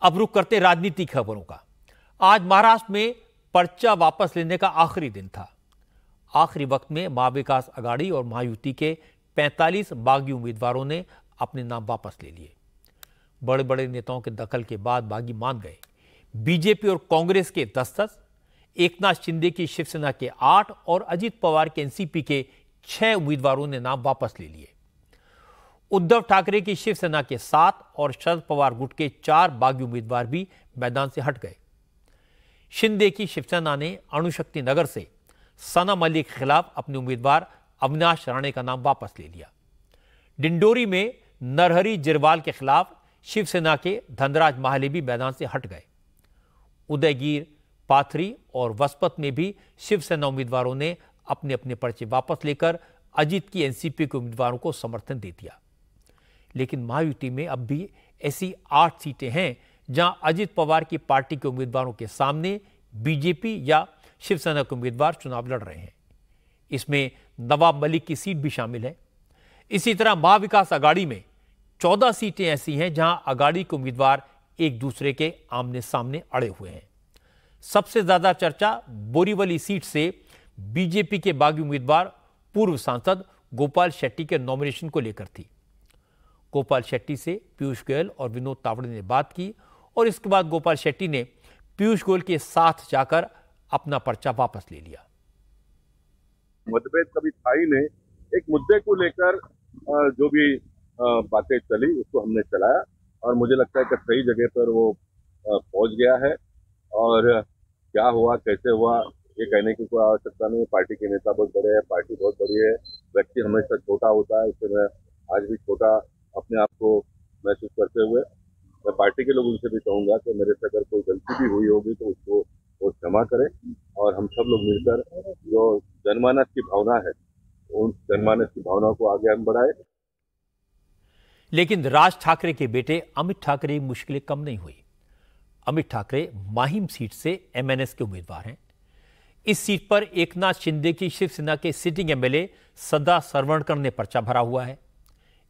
अब रुख करते राजनीतिक खबरों का। आज महाराष्ट्र में पर्चा वापस लेने का आखिरी दिन था। आखिरी वक्त में महाविकास आघाड़ी और महायुति के 45 बागी उम्मीदवारों ने अपने नाम वापस ले लिए। बड़े बड़े नेताओं के दखल के बाद बागी मान गए। बीजेपी और कांग्रेस के 10, एकनाथ शिंदे की शिवसेना के 8 और अजित पवार के एनसीपी के 6 उम्मीदवारों ने नाम वापस ले लिए। उद्धव ठाकरे की शिवसेना के 7 और शरद पवार गुट के 4 बागी उम्मीदवार भी मैदान से हट गए। शिंदे की शिवसेना ने अणुशक्ति नगर से सना मलिक के खिलाफ अपने उम्मीदवार अविनाश राणे का नाम वापस ले लिया। डिंडोरी में नरहरी जिरवाल के खिलाफ शिवसेना के धनराज माहले भी मैदान से हट गए। उदयगीर, पाथरी और वसपत में भी शिवसेना उम्मीदवारों ने अपने अपने पर्चे वापस लेकर अजित की एनसीपी के उम्मीदवारों को समर्थन दे दिया। लेकिन महायुति में अब भी ऐसी 8 सीटें हैं जहां अजित पवार की पार्टी के उम्मीदवारों के सामने बीजेपी या शिवसेना के उम्मीदवार चुनाव लड़ रहे हैं। इसमें नवाब मलिक की सीट भी शामिल है। इसी तरह महाविकास आघाड़ी में 14 सीटें ऐसी हैं जहां आघाड़ी के उम्मीदवार एक दूसरे के आमने सामने अड़े हुए हैं। सबसे ज्यादा चर्चा बोरीवली सीट से बीजेपी के बागी उम्मीदवार पूर्व सांसद गोपाल शेट्टी के नॉमिनेशन को लेकर थी। गोपाल शेट्टी से पीयूष गोयल और विनोद तावड़े ने बात की और इसके बाद गोपाल शेट्टी ने पीयूष गोयल के साथ जाकर अपना पर्चा वापस ले लिया। मतभेद कभी था ही नहीं। एक मुद्दे को लेकर जो भी बातें चली उसको हमने चलाया और मुझे लगता है कि सही जगह पर वो पहुंच गया है। और क्या हुआ, कैसे हुआ, ये कहने की कोई आवश्यकता नहीं है। पार्टी के नेता बहुत बड़े हैं, पार्टी बहुत बड़ी है, व्यक्ति हमेशा छोटा होता है। इससे मैं आज भी छोटा अपने आप को महसूस करते हुए मैं पार्टी के लोगों से भी कहूंगा कि मेरे से अगर कोई गलती भी हुई होगी तो उसको वो क्षमा करें और हम सब लोग मिलकर जो जनमानस की भावना है उन जनमानस की भावना को आगे हम बढ़ाए। लेकिन राज ठाकरे के बेटे अमित ठाकरे की मुश्किलें कम नहीं हुई। अमित ठाकरे माहिम सीट से एमएनएस के उम्मीदवार हैं। इस सीट पर एकनाथ शिंदे की शिवसेना के सिटिंग एमएलए सदा सरवणकर ने पर्चा भरा हुआ है।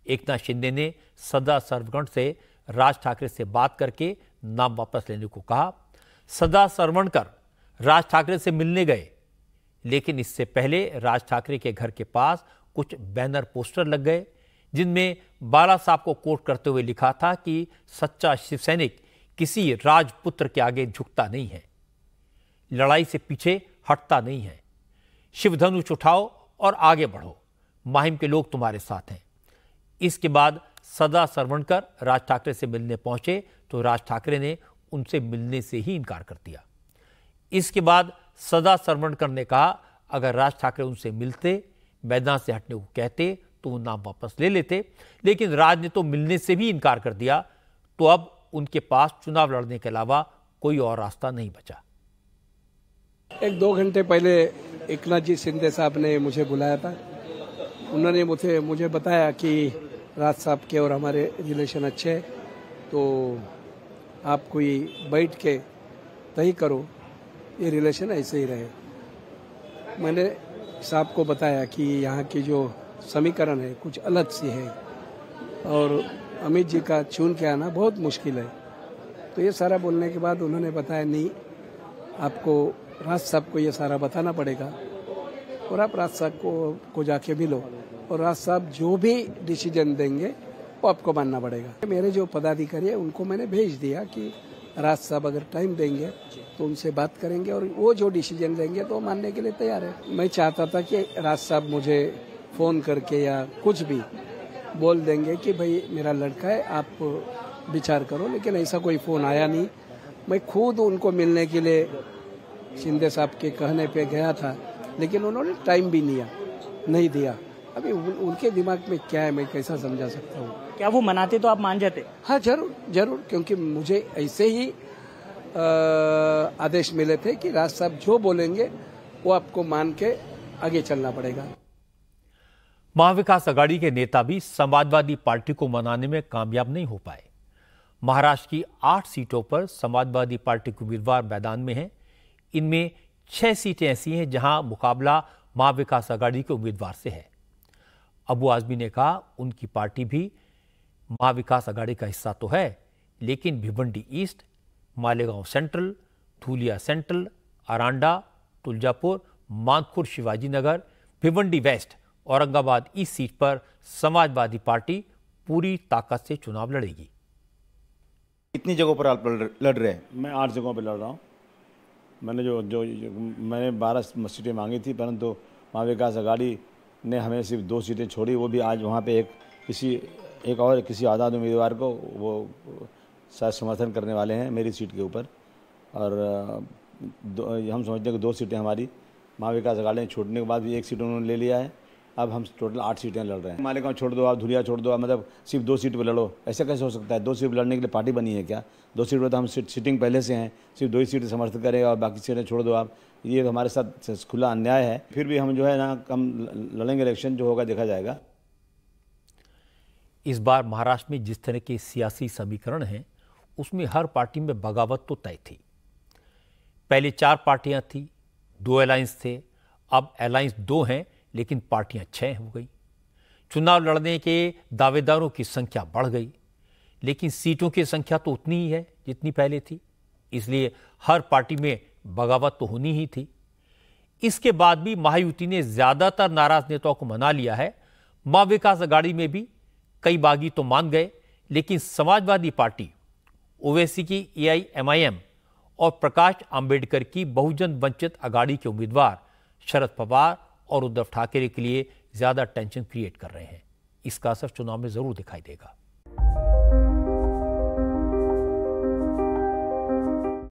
एकनाथ शिंदे ने सदा सरवणकर से राज ठाकरे से बात करके नाम वापस लेने को कहा। सदा सरवणकर राज ठाकरे से मिलने गए, लेकिन इससे पहले राज ठाकरे के घर के पास कुछ बैनर पोस्टर लग गए जिनमें बाला साहब को कोट करते हुए लिखा था कि सच्चा शिवसैनिक किसी राजपुत्र के आगे झुकता नहीं है, लड़ाई से पीछे हटता नहीं है, शिवधनुष उठाओ और आगे बढ़ो, माहिम के लोग तुम्हारे साथ हैं। इसके बाद सदा सरवणकर राज ठाकरे से मिलने पहुंचे तो राज ठाकरे ने उनसे मिलने से ही इनकार कर दिया। इसके बाद सदा सरवणकर ने कहा अगर राज ठाकरे उनसे मिलते, मैदान से हटने को कहते तो वो नाम वापस ले लेते, लेकिन राज ने तो मिलने से भी इनकार कर दिया। तो अब उनके पास चुनाव लड़ने के अलावा कोई और रास्ता नहीं बचा। 1-2 घंटे पहले एकनाथ जी शिंदे साहब ने मुझे बुलाया था। उन्होंने मुझे बताया कि राज साहब के और हमारे रिलेशन अच्छे हैं, तो आप कोई बैठ के तय करो, ये रिलेशन ऐसे ही रहे। मैंने साहब को बताया कि यहाँ की जो समीकरण है कुछ अलग सी है और अमित जी का चुन के आना बहुत मुश्किल है। तो ये सारा बोलने के बाद उन्होंने बताया नहीं, आपको राज साहब को ये सारा बताना पड़ेगा और आप राज साहब को जाके मिलो और राज साहब जो भी डिसीजन देंगे वो आपको मानना पड़ेगा। मेरे जो पदाधिकारी है उनको मैंने भेज दिया कि राज साहब अगर टाइम देंगे तो उनसे बात करेंगे और वो जो डिसीजन देंगे तो मानने के लिए तैयार है। मैं चाहता था कि राज साहब मुझे फोन करके या कुछ भी बोल देंगे कि भाई मेरा लड़का है, आप विचार करो, लेकिन ऐसा कोई फोन आया नहीं। मैं खुद उनको मिलने के लिए शिंदे साहब के कहने पे गया था, लेकिन उन्होंने टाइम भी नहीं दिया। अभी उनके दिमाग में क्या है मैं कैसा समझा सकता हूँ। क्या वो मनाते तो आप मान जाते? हाँ जरूर, क्योंकि मुझे ऐसे ही आदेश मिले थे कि राज साहब जो बोलेंगे वो आपको मान के आगे चलना पड़ेगा। महाविकास आघाड़ी के नेता भी समाजवादी पार्टी को मनाने में कामयाब नहीं हो पाए। महाराष्ट्र की 8 सीटों पर समाजवादी पार्टी के उम्मीदवार मैदान में हैं। इनमें 6 सीटें ऐसी हैं जहां मुकाबला महाविकास आघाड़ी के उम्मीदवार से है। अबू आजमी ने कहा उनकी पार्टी भी महाविकास आघाड़ी का हिस्सा तो है, लेकिन Bhiwandi east, Malegaon central, Dhulia central, Aranda, Tuljapur, Mankhurd Shivaji Nagar, Bhiwandi west, Aurangabad east seat पर समाजवादी पार्टी पूरी ताकत से चुनाव लड़ेगी। कितनी जगहों पर आप लड़ रहे हैं? मैं 8 जगहों पर लड़ रहा हूँ। मैंने मैंने 12 सीटें मांगी थी, परंतु महाविकास आघाड़ी ने हमें सिर्फ 2 सीटें छोड़ी, वो भी आज वहाँ पे एक और किसी आज़ाद उम्मीदवार को वो शायद समर्थन करने वाले हैं मेरी सीट के ऊपर। और हम समझते हैं कि 2 सीटें हमारी महाविकास आघाड़ी ने छोड़ने के बाद भी 1 सीट उन्होंने ले लिया है। अब हम टोटल 8 सीटें लड़ रहे हैं। मालेगांव छोड़ दो आप, धुलिया छोड़ दो आप, मतलब सिर्फ 2 सीट पर लड़ो, ऐसा कैसे हो सकता है? 2 सीट पर लड़ने के लिए पार्टी बनी है क्या? 2 सीट पर तो हम सीटिंग पहले से हैं, सिर्फ 2 ही सीटें समर्थन करें और बाकी सीटें छोड़ दो आप। ये हमारे साथ खुला अन्याय है। फिर भी हम जो है ना, हम लड़ेंगे, इलेक्शन जो होगा देखा जाएगा। इस बार महाराष्ट्र में जिस तरह के सियासी समीकरण हैं, उसमें हर पार्टी में बगावत तो तय थी। पहले 4 पार्टियां थी, 2 अलायंस थे, अब अलायंस 2 हैं, लेकिन पार्टियां 6 हो गई। चुनाव लड़ने के दावेदारों की संख्या बढ़ गई, लेकिन सीटों की संख्या तो उतनी ही है जितनी पहले थी। इसलिए हर पार्टी में बगावत तो होनी ही थी। इसके बाद भी महायुति ने ज्यादातर नाराज नेताओं को मना लिया है। महाविकास आघाड़ी में भी कई बागी तो मान गए, लेकिन समाजवादी पार्टी, ओवैसी की AIMIM और प्रकाश आंबेडकर की बहुजन वंचित आघाड़ी के उम्मीदवार शरद पवार और उद्धव ठाकरे के लिए ज्यादा टेंशन क्रिएट कर रहे हैं। इसका असर चुनाव में जरूर दिखाई देगा।